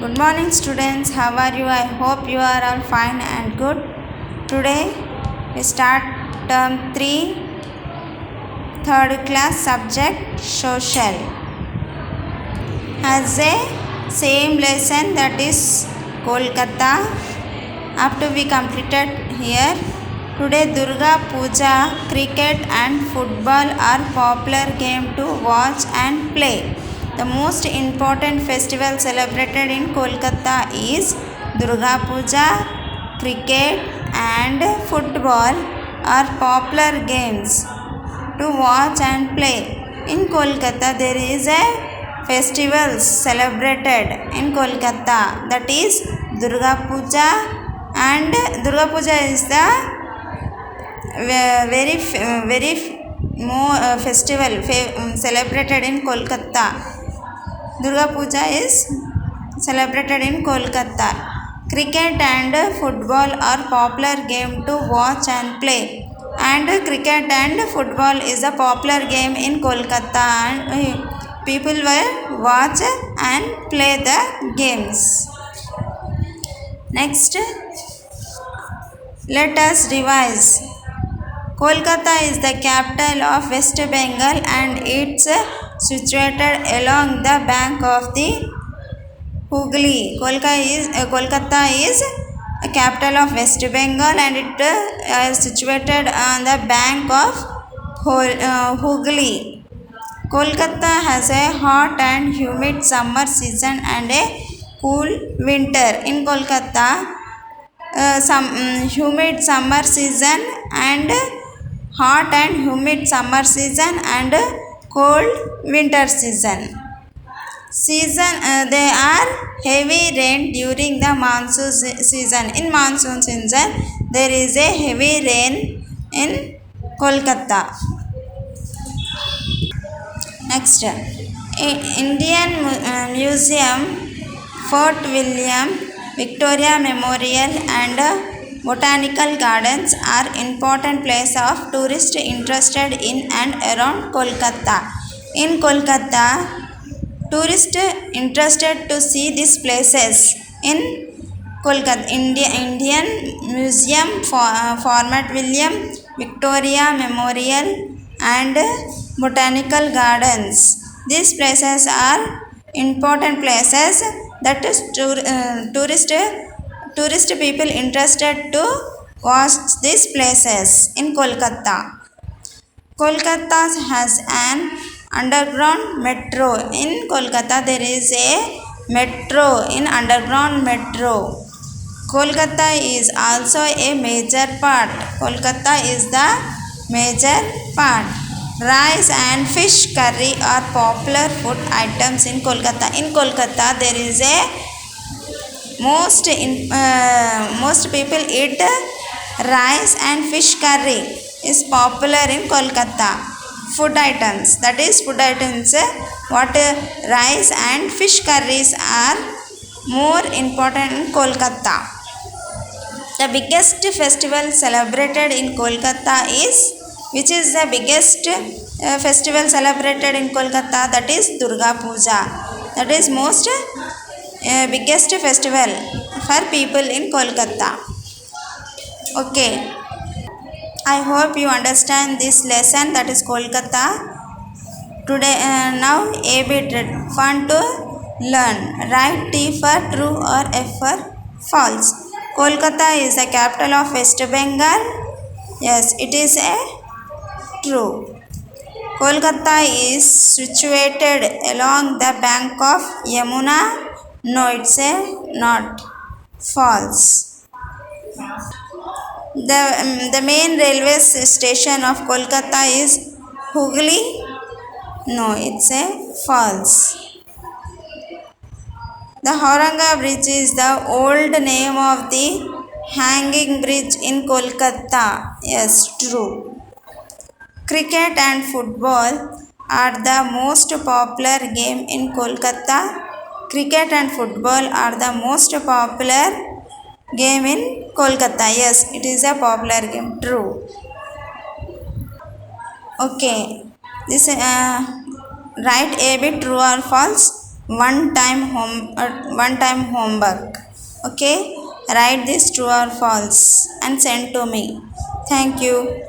Good morning, students. How are you? I hope you are all fine and good. Today we start term 3, third class subject social. Has a same lesson, that is Kolkata. After we completed here, today Durga Puja, cricket and football are popular game to watch and play. The most important festival celebrated in Kolkata is Durga Puja. Cricket and football are popular games to watch and play. In Kolkata there is a festival celebrated in Kolkata, that is Durga Puja, and Durga Puja is the very more festival celebrated in Kolkata. Durga Puja is celebrated in Kolkata. Cricket and football are popular game to watch and play. And cricket and football is a popular game in Kolkata, and people will watch and play the games. Next, let us revise. Kolkata is the capital of West Bengal and it's situated along the bank of the Hooghly. Kolkata is a capital of West Bengal and it is situated on the bank of Hooghly. Kolkata has a hot and humid summer season and a cool winter. In Kolkata, humid summer season and hot and humid summer season and cold winter season. There are heavy rain during the monsoon season. In monsoon season, there is a heavy rain in Kolkata. Next, Indian Museum, Fort William, Victoria Memorial and Botanical Gardens are important places of tourists interested in and around Kolkata. In Kolkata, tourists interested to see these places. In Kolkata, Indian Museum, Fort William, Victoria Memorial and Botanical Gardens. These places are important places that is tourist people interested to watch these places in Kolkata. Kolkata has an underground metro. In Kolkata there is a metro, in underground metro. Kolkata is also a major part. Kolkata is the major part. Rice and fish curry are popular food items in Kolkata. In Kolkata there is a most people eat rice and fish curry is popular in Kolkata. Food items, that is food items, what rice and fish curries are more important in Kolkata. The biggest festival celebrated in Kolkata is, which is the biggest festival celebrated in Kolkata, that is Durga Puja. That is most biggest festival for people in Kolkata. Okay, I hope you understand this lesson, that is Kolkata. Today now A bit fun to learn. Write T for true or F for false. Kolkata is the capital of West Bengal. Yes, it is a true. Kolkata is situated along the bank of Yamuna. No, it's a not. False. The main railway station of Kolkata is Hooghly. No, it's a false. The Hauranga Bridge is the old name of the hanging bridge in Kolkata. Yes, true. Cricket and football are the most popular game in Kolkata. Cricket and football are the most popular game in Kolkata. Yes, it is a popular game. True. Okay. This write A bit true or false. one time homework. Okay, write this true or false and send to me. Thank you.